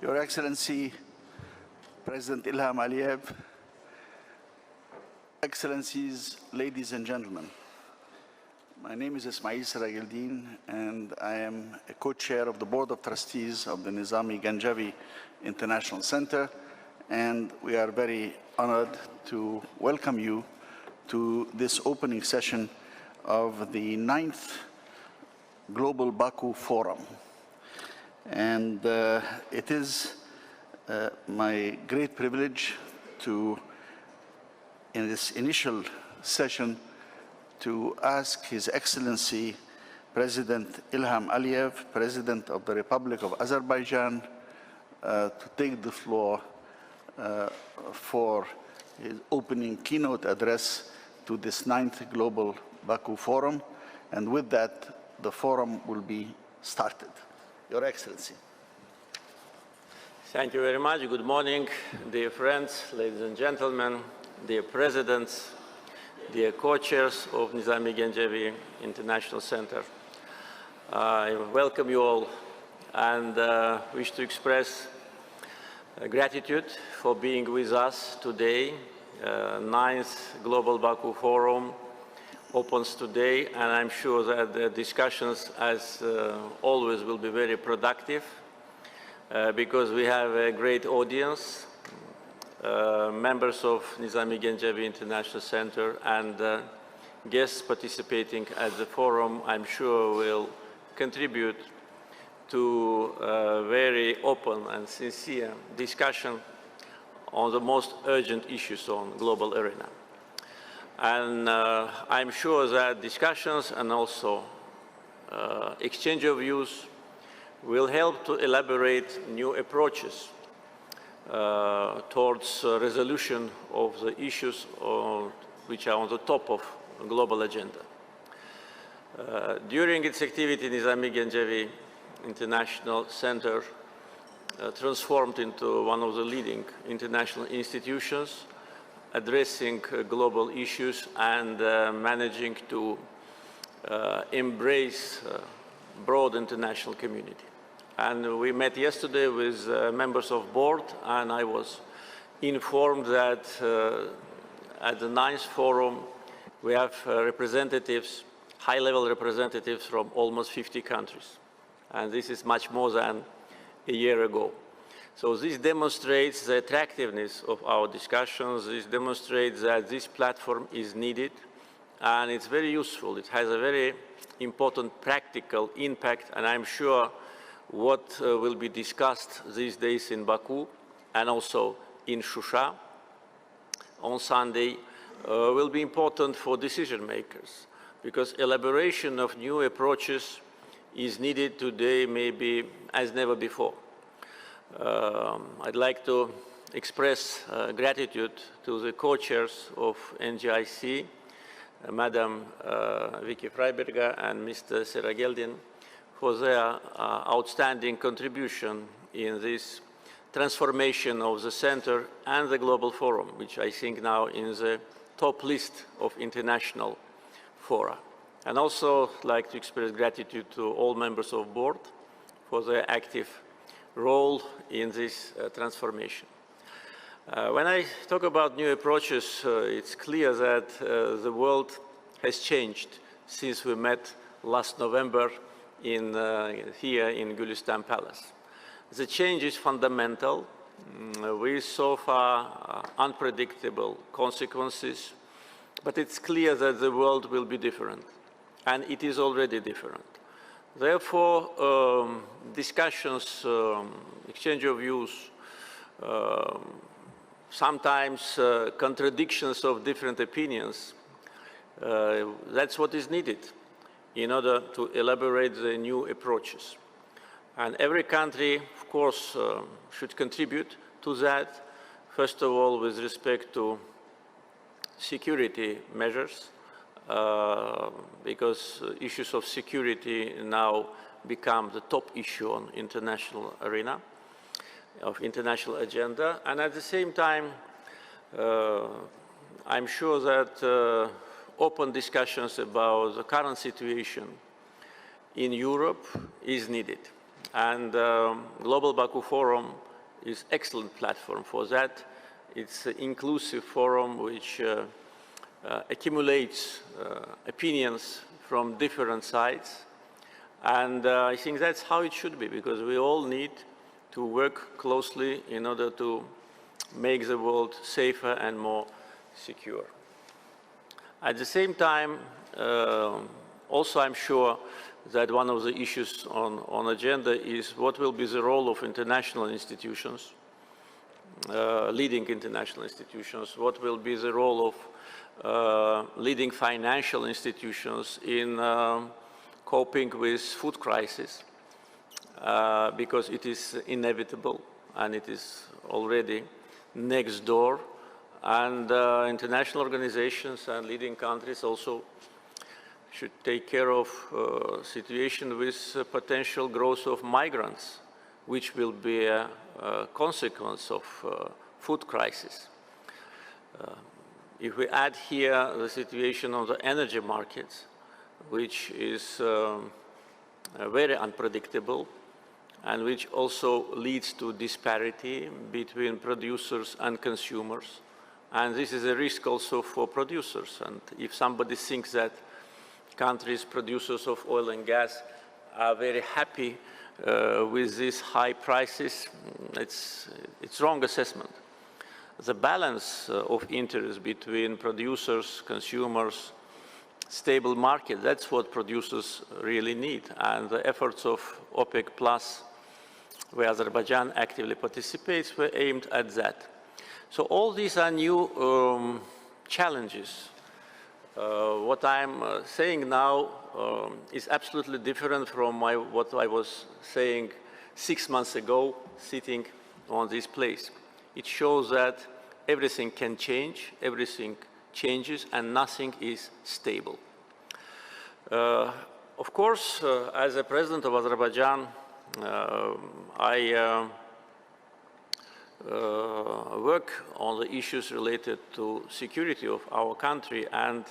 Your Excellency, President Ilham Aliyev, Excellencies, ladies and gentlemen, my name is Ismail Saragildin, and I am a co-chair of the Board of Trustees of the Nizami Ganjavi International Center, and we are very honored to welcome you to this opening session of the 9th Qlobal Bakı Forum. And it is my great privilege to, in this initial session, to ask His Excellency President Ilham Aliyev, President of the Republic of Azerbaijan, to take the floor for his opening keynote address to this 9th Qlobal Bakı Forum. And with that, the forum will be started. Your Excellency. Thank you very much. Good morning, dear friends, ladies and gentlemen, dear presidents, dear co-chairs of Nizami Ganjavi International Center. I welcome you all and wish to express gratitude for being with us today. 9th Qlobal Bakı Forum opens today, and I'm sure that the discussions, as always, will be very productive because we have a great audience, members of Nizami Ganjavi International Center, and guests participating at the forum, I'm sure will contribute to a very open and sincere discussion on the most urgent issues on global arena. And I'm sure that discussions and also exchange of views will help to elaborate new approaches towards resolution of the issues which are on the top of the global agenda. During its activity, Nizami Ganjavi International Center transformed into one of the leading international institutions addressing global issues and managing to embrace broad international community. And we met yesterday with members of board, and I was informed that at the 9th forum we have representatives, high-level representatives from almost 50 countries. And this is much more than a year ago. So this demonstrates the attractiveness of our discussions. This demonstrates that this platform is needed, and it's very useful. It has a very important practical impact, and I'm sure what will be discussed these days in Baku and also in Shusha on Sunday will be important for decision makers, because elaboration of new approaches is needed today maybe as never before. I'd like to express gratitude to the co-chairs of NGIC, Madam Vicky Freiberger and Mr. Serageldin, for their outstanding contribution in this transformation of the center and the Global Forum, which I think now is the top list of international fora. And also like to express gratitude to all members of board for their active role in this transformation. When I talk about new approaches, it's clear that the world has changed since we met last November here in Gülistan Palace. The change is fundamental, with so far unpredictable consequences, but it's clear that the world will be different, and it is already different. Therefore, discussions, exchange of views, sometimes contradictions of different opinions, that's what is needed in order to elaborate the new approaches. And every country, of course, should contribute to that, first of all, with respect to security measures, because issues of security now become the top issue on international arena, of international agenda. And at the same time, I'm sure that open discussions about the current situation in Europe is needed. And Qlobal Bakı Forum is excellent platform for that. It's an inclusive forum which accumulates opinions from different sides. And I think that's how it should be, because we all need to work closely in order to make the world safer and more secure. At the same time, also I'm sure that one of the issues on agenda is what will be the role of international institutions, leading international institutions, what will be the role of leading financial institutions in coping with food crisis, because it is inevitable and it is already next door. And international organizations and leading countries also should take care of situation with potential growth of migrants, which will be a consequence of food crisis. If we add here the situation of the energy markets, which is very unpredictable and which also leads to disparity between producers and consumers. And this is a risk also for producers. And if somebody thinks that countries, producers of oil and gas, are very happy with these high prices, it's wrong assessment. The balance of interest between producers, consumers, stable market, that's what producers really need. And the efforts of OPEC Plus, where Azerbaijan actively participates, were aimed at that. So all these are new challenges. What I'm saying now is absolutely different from what I was saying 6 months ago, sitting on this place. It shows that everything can change, everything changes, and nothing is stable. Of course, as a president of Azerbaijan, I work on the issues related to security of our country, and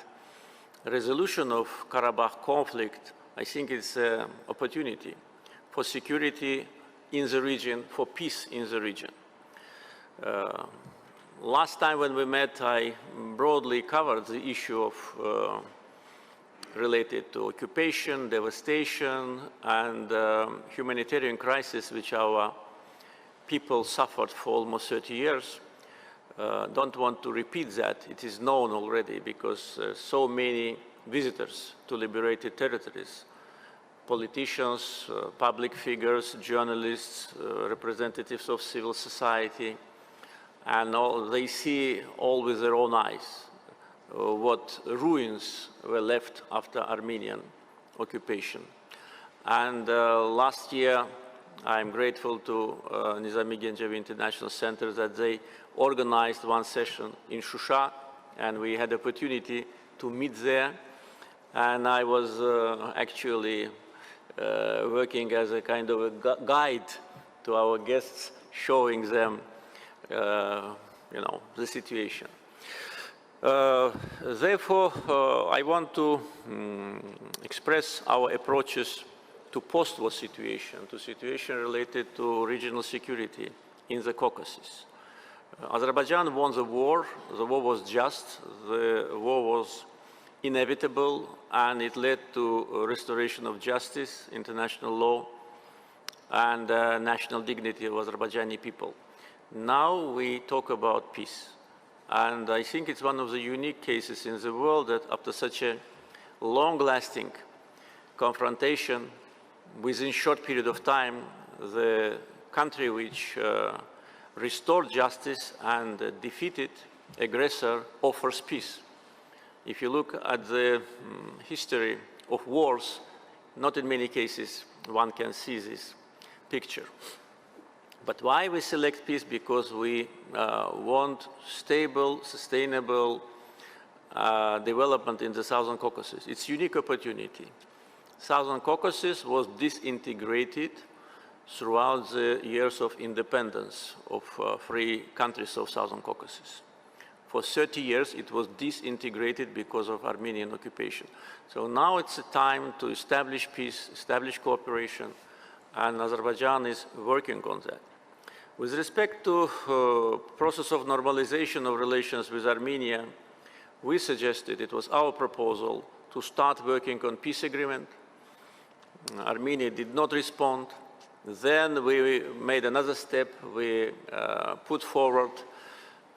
resolution of Karabakh conflict, I think it's an opportunity for security in the region, for peace in the region. Last time when we met, I broadly covered the issue of related to occupation, devastation, and humanitarian crisis, which our people suffered for almost 30 years. Don't want to repeat that. It is known already because so many visitors to liberated territories, politicians, public figures, journalists, representatives of civil society, and they see all with their own eyes what ruins were left after Armenian occupation. And last year, I'm grateful to Nizami Gencevi International Center that they organized one session in Shusha, and we had the opportunity to meet there. And I was actually working as a kind of a guide to our guests, showing them, the situation. Therefore, I want to express our approaches to post-war situation, to situation related to regional security in the Caucasus. Azerbaijan won the war was just, the war was inevitable, and it led to restoration of justice, international law, and national dignity of Azerbaijani people. Now we talk about peace. And I think it's one of the unique cases in the world that after such a long-lasting confrontation, within a short period of time, the country which restored justice and defeated aggressor offers peace. If you look at the history of wars, not in many cases one can see this picture. But why we select peace? Because we want stable, sustainable development in the Southern Caucasus. It's a unique opportunity. Southern Caucasus was disintegrated throughout the years of independence of free countries of Southern Caucasus. For 30 years, it was disintegrated because of Armenian occupation. So now it's a time to establish peace, establish cooperation, and Azerbaijan is working on that. With respect to process of normalization of relations with Armenia, we suggested, it was our proposal, to start working on peace agreement. Armenia did not respond. Then we made another step. We put forward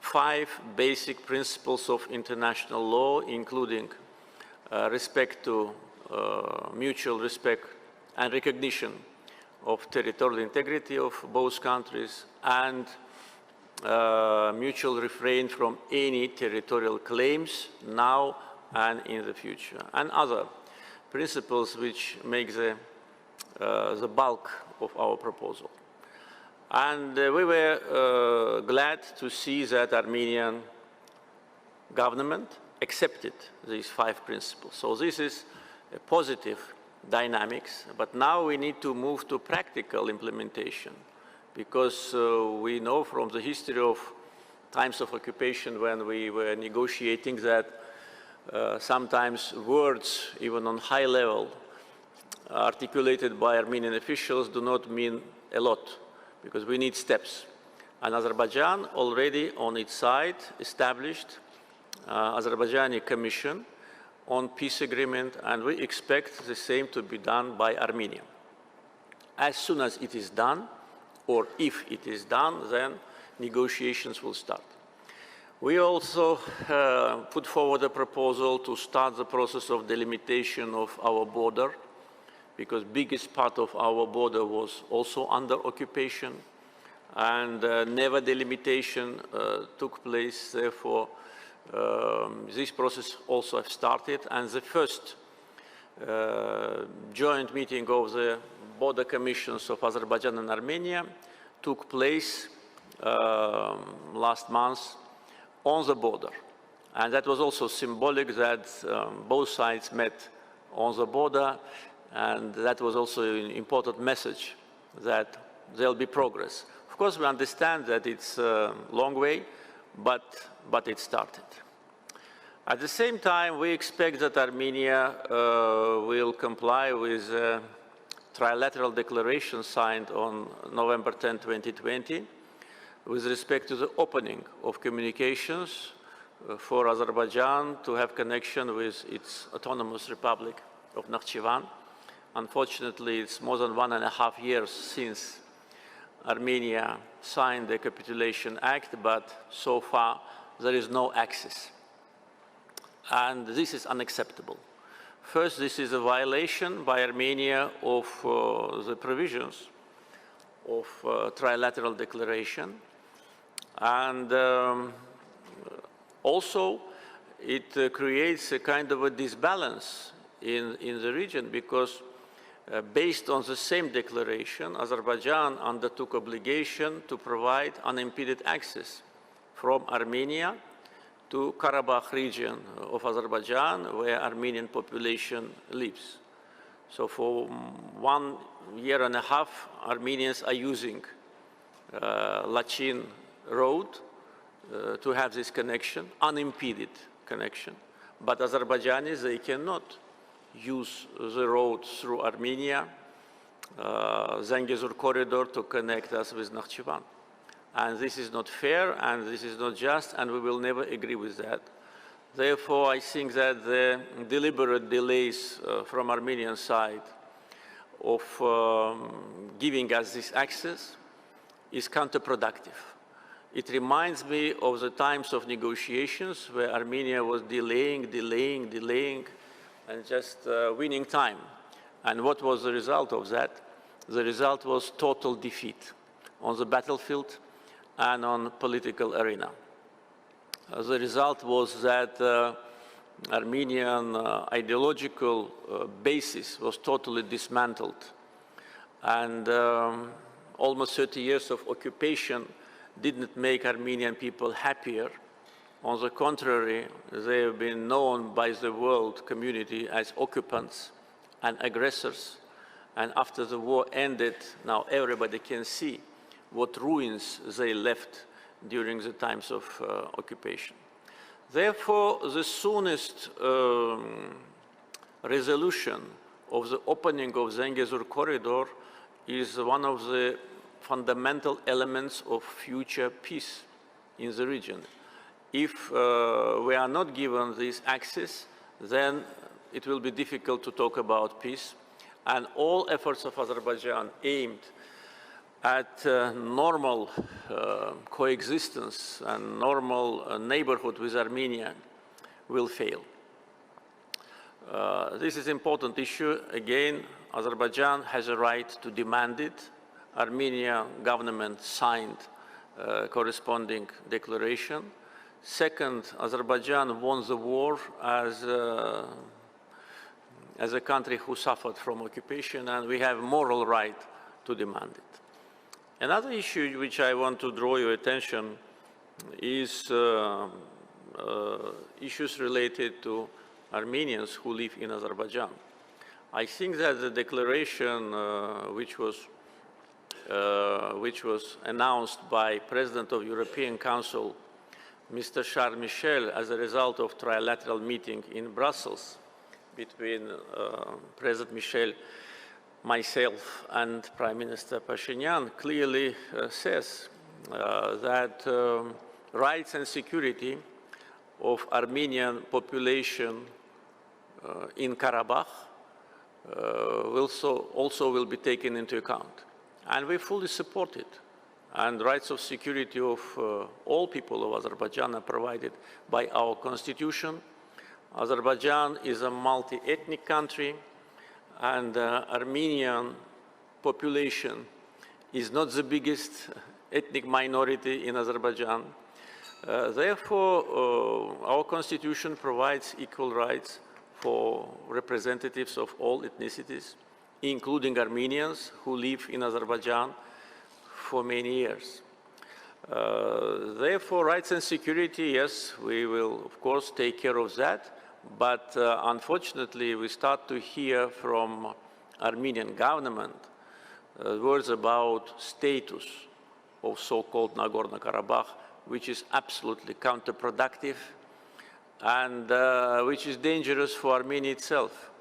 5 basic principles of international law, including respect to mutual respect and recognition of territorial integrity of both countries, and mutual refrain from any territorial claims now and in the future, and other principles which make the bulk of our proposal. And we were glad to see that Armenian government accepted these 5 principles. So this is a positive dynamics, but now we need to move to practical implementation, because we know from the history of times of occupation when we were negotiating that sometimes words, even on high level, articulated by Armenian officials do not mean a lot, because we need steps. And Azerbaijan already on its side established Azerbaijani Commission on peace agreement, and we expect the same to be done by Armenia. As soon as it is done, or if it is done, then negotiations will start. We also put forward a proposal to start the process of delimitation of our border, because biggest part of our border was also under occupation, and never delimitation took place. Therefore, this process also has started, and the first joint meeting of the border commissions of Azerbaijan and Armenia took place last month on the border. And that was also symbolic that both sides met on the border, and that was also an important message that there'll be progress. Of course, we understand that it's a long way, but it started. At the same time, we expect that Armenia will comply with a trilateral declaration signed on November 10, 2020, with respect to the opening of communications for Azerbaijan to have connection with its autonomous Republic of Nakhchivan. Unfortunately, it's more than 1.5 years since Armenia signed the Capitulation Act, but so far there is no access. And this is unacceptable. First, this is a violation by Armenia of the provisions of trilateral declaration. And also, it creates a kind of a disbalance in the region, because based on the same declaration, Azerbaijan undertook obligation to provide unimpeded access from Armenia to Karabakh region of Azerbaijan, where Armenian population lives. So for 1.5 years, Armenians are using Lachin road to have this connection, unimpeded connection. But Azerbaijanis, they cannot use the road through Armenia, Zangezur corridor, to connect us with Nakhchivan. And this is not fair, and this is not just, and we will never agree with that. Therefore, I think that the deliberate delays from Armenian side of giving us this access is counterproductive. It reminds me of the times of negotiations where Armenia was delaying, and just winning time. And what was the result of that? The result was total defeat on the battlefield and on political arena. The result was that Armenian ideological basis was totally dismantled, and almost 30 years of occupation didn't make Armenian people happier. On the contrary, they have been known by the world community as occupants and aggressors. And after the war ended, now everybody can see what ruins they left during the times of occupation. Therefore, the soonest resolution of the opening of Zangezur corridor is one of the fundamental elements of future peace in the region. If we are not given this access, then it will be difficult to talk about peace. And all efforts of Azerbaijan aimed at normal coexistence and normal neighborhood with Armenia will fail. This is an important issue. Again, Azerbaijan has a right to demand it. Armenian government signed corresponding declaration. Second, Azerbaijan won the war as a country who suffered from occupation, and we have moral right to demand it. Another issue which I want to draw your attention is issues related to Armenians who live in Azerbaijan. I think that the declaration which was announced by President of European Council, Mr. Charles Michel, as a result of trilateral meeting in Brussels between President Michel, myself, and Prime Minister Pashinyan, clearly says that rights and security of Armenian population in Karabakh also will be taken into account. And we fully support it. And rights of security of all people of Azerbaijan are provided by our constitution. Azerbaijan is a multi-ethnic country, and Armenian population is not the biggest ethnic minority in Azerbaijan. Therefore, our constitution provides equal rights for representatives of all ethnicities, including Armenians who live in Azerbaijan for many years. Therefore, rights and security, yes, we will, of course, take care of that. But unfortunately, we start to hear from Armenian government words about status of so-called Nagorno-Karabakh, which is absolutely counterproductive and which is dangerous for Armenia itself,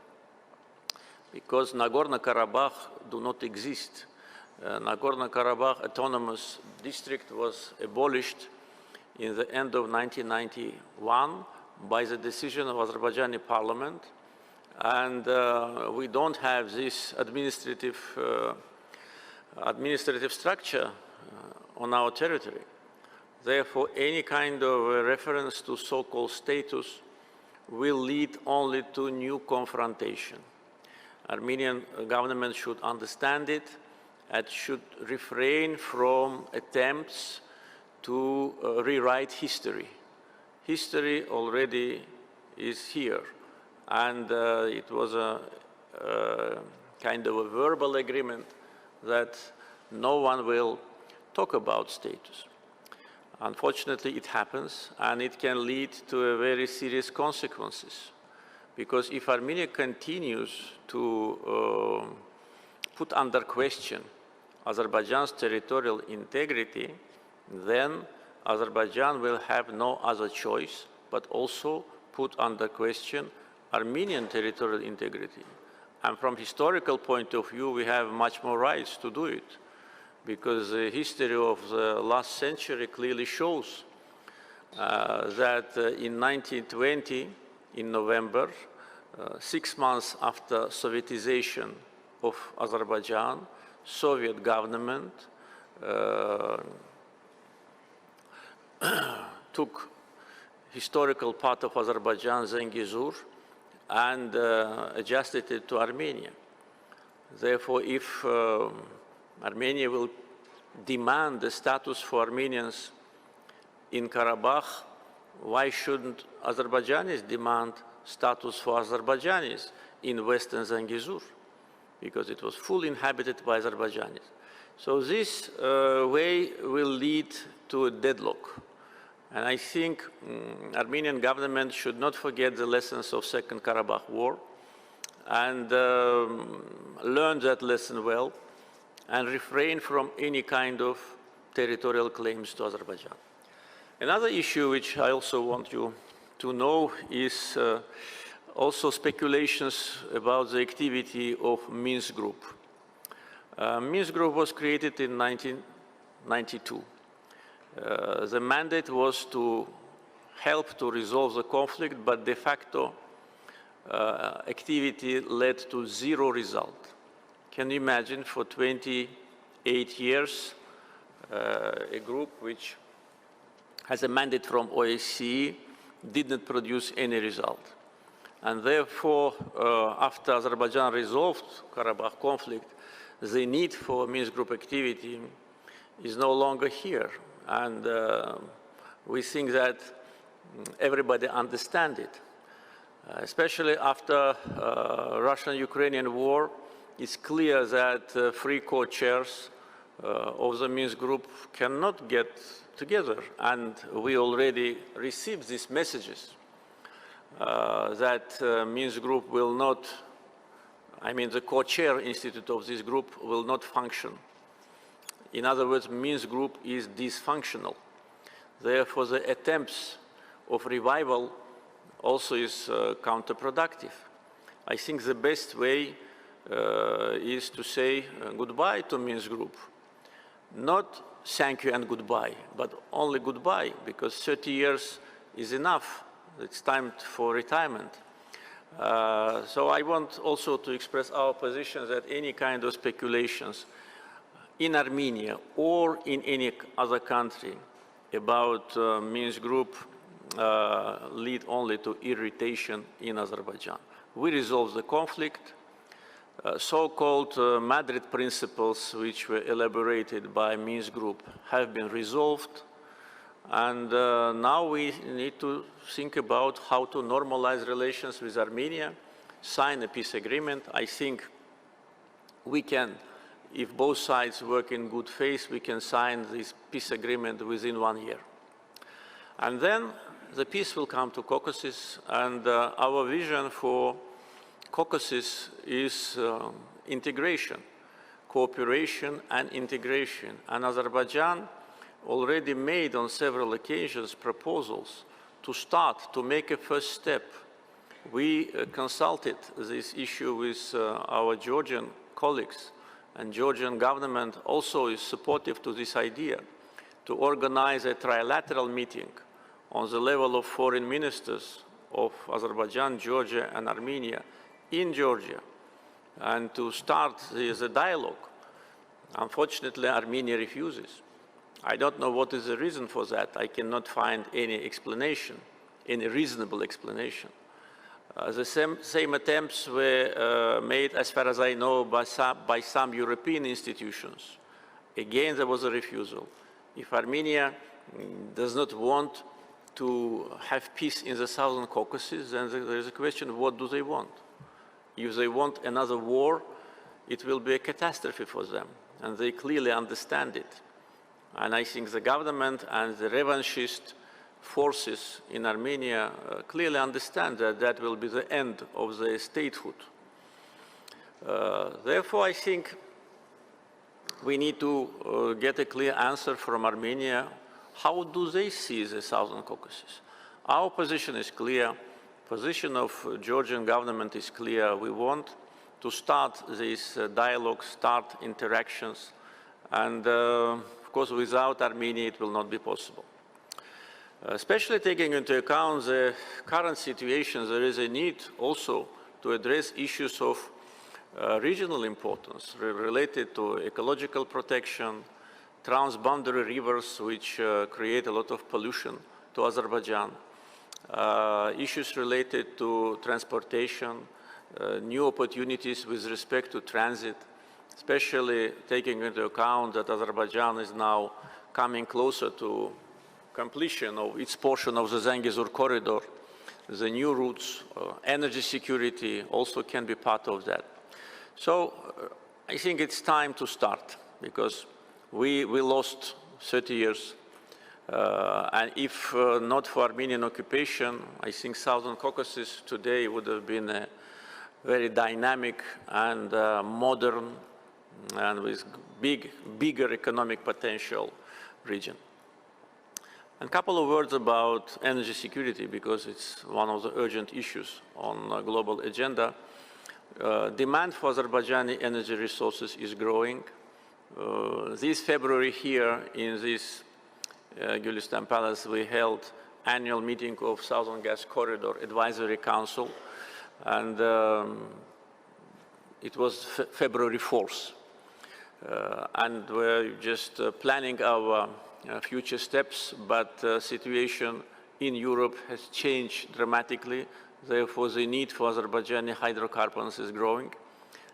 because Nagorno-Karabakh do not exist. Nagorno-Karabakh Autonomous District was abolished in the end of 1991 by the decision of Azerbaijani parliament, and we don't have this administrative structure on our territory. Therefore, any kind of reference to so-called status will lead only to new confrontation. Armenian government should understand it and should refrain from attempts to rewrite history. History already is here, and it was a kind of a verbal agreement that no one will talk about status. Unfortunately, it happens, and it can lead to a very serious consequences, because if Armenia continues to put under question Azerbaijan's territorial integrity, then Azerbaijan will have no other choice but also put under question Armenian territorial integrity. And from historical point of view, we have much more rights to do it, because the history of the last century clearly shows that in 1920, in November, 6 months after Sovietization of Azerbaijan, Soviet government took historical part of Azerbaijan, Zengezur, and adjusted it to Armenia. Therefore, if Armenia will demand the status for Armenians in Karabakh, why shouldn't Azerbaijanis demand status for Azerbaijanis in Western Zengezur? Because it was fully inhabited by Azerbaijanis. So this way will lead to a deadlock. And I think Armenian government should not forget the lessons of Second Karabakh War and learn that lesson well and refrain from any kind of territorial claims to Azerbaijan. Another issue which I also want you to know is also speculations about the activity of Minsk group. Minsk Group was created in 1992. The mandate was to help to resolve the conflict, but de facto activity led to zero result. Can you imagine, for 28 years, a group which has a mandate from OSCE did not produce any result. And therefore, after Azerbaijan resolved Karabakh conflict, the need for Minsk Group activity is no longer here. And we think that everybody understands it. Especially after Russian-Ukrainian war, it's clear that three co-chairs of the Minsk Group cannot get together. And we already received these messages that Minsk Group will not, the co-chair institute of this group will not function. In other words, Minsk Group is dysfunctional. Therefore, the attempts of revival also is counterproductive. I think the best way is to say goodbye to Minsk Group. Not thank you and goodbye, but only goodbye, because 30 years is enough. It's time for retirement. So I want also to express our position that any kind of speculations in Armenia or in any other country about Minsk Group lead only to irritation in Azerbaijan. We resolve the conflict. So-called Madrid principles, which were elaborated by Minsk Group, have been resolved. And now we need to think about how to normalize relations with Armenia, sign a peace agreement. I think we can, if both sides work in good faith, we can sign this peace agreement within 1 year. And then the peace will come to Caucasus, and our vision for Caucasus is integration, cooperation and integration. And Azerbaijan already made on several occasions proposals to start, to make a first step. We consulted this issue with our Georgian colleagues, and Georgian government also is supportive to this idea, to organize a trilateral meeting on the level of foreign ministers of Azerbaijan, Georgia, and Armenia in Georgia, and to start the dialogue. Unfortunately, Armenia refuses. I don't know what is the reason for that. I cannot find any explanation, any reasonable explanation. The same attempts were made, as far as I know, by some European institutions. Again, there was a refusal. If Armenia does not want to have peace in the Southern Caucasus, then there is a question, what do they want? If they want another war, it will be a catastrophe for them, and they clearly understand it. And I think the government and the revanchist forces in Armenia clearly understand that that will be the end of their statehood. Therefore, I think we need to get a clear answer from Armenia. How do they see the Southern Caucasus? Our position is clear. Position of Georgian government is clear. We want to start this dialogue, start interactions, and of course, without Armenia, it will not be possible. Especially taking into account the current situation, there is a need also to address issues of regional importance related to ecological protection, transboundary rivers which create a lot of pollution to Azerbaijan, issues related to transportation, new opportunities with respect to transit, especially taking into account that Azerbaijan is now coming closer to completion of its portion of the Zangezur corridor. The new routes, energy security also can be part of that. So I think it's time to start, because we lost 30 years. And if not for Armenian occupation, I think Southern Caucasus today would have been a very dynamic and modern and with bigger economic potential region. And a couple of words about energy security, because it's one of the urgent issues on the global agenda. Demand for Azerbaijani energy resources is growing. This February here in this Gülistan Palace, we held annual meeting of Southern Gas Corridor Advisory Council, and it was February 4th. And we're just planning our future steps, but the situation in Europe has changed dramatically. Therefore, the need for Azerbaijani hydrocarbons is growing,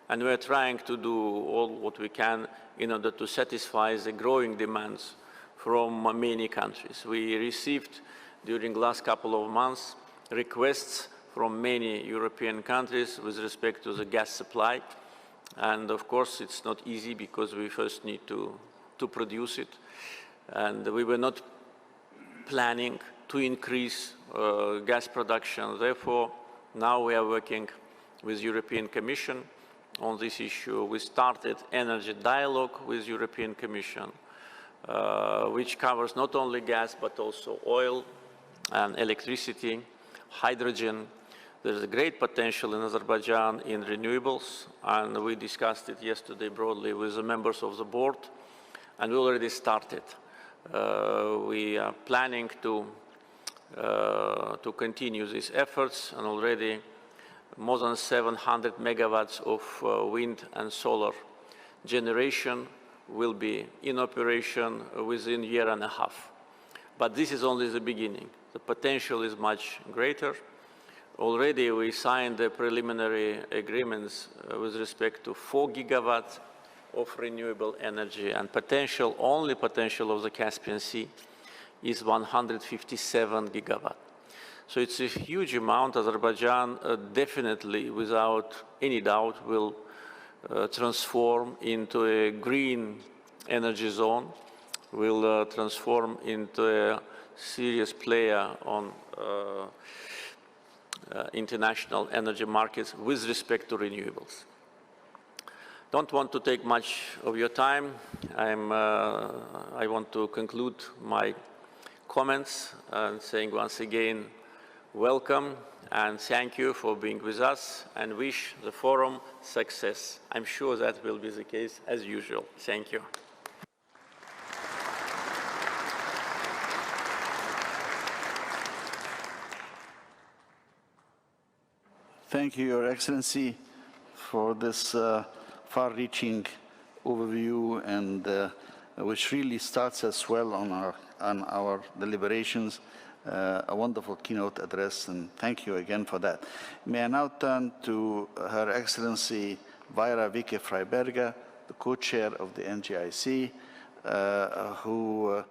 and we're trying to do all what we can in order to satisfy the growing demands from many countries. We received, during the last couple of months, requests from many European countries with respect to the gas supply. And of course, it's not easy because we first need to produce it. And we were not planning to increase gas production. Therefore, now we are working with European Commission on this issue. We started energy dialogue with European Commission, which covers not only gas, but also oil and electricity, hydrogen. There's a great potential in Azerbaijan in renewables, and we discussed it yesterday broadly with the members of the board, and we already started. We are planning to continue these efforts, and already more than 700 megawatts of wind and solar generation will be in operation within a year and a half. But this is only the beginning. The potential is much greater. Already we signed the preliminary agreements with respect to 4 gigawatts of renewable energy, and only potential of the Caspian Sea is 157 gigawatts. So it's a huge amount. Azerbaijan definitely, without any doubt, will transform into a green energy zone, will transform into a serious player on international energy markets with respect to renewables. Don't want to take much of your time. I want to conclude my comments and saying once again, welcome and thank you for being with us, and wish the forum success. I'm sure that will be the case as usual. Thank you. Thank you, Your Excellency, for this far-reaching overview, and which really starts as well on our deliberations. A wonderful keynote address, and thank you again for that. May I now turn to Her Excellency Vaira Vike Freiberger, the co-chair of the NGIC, who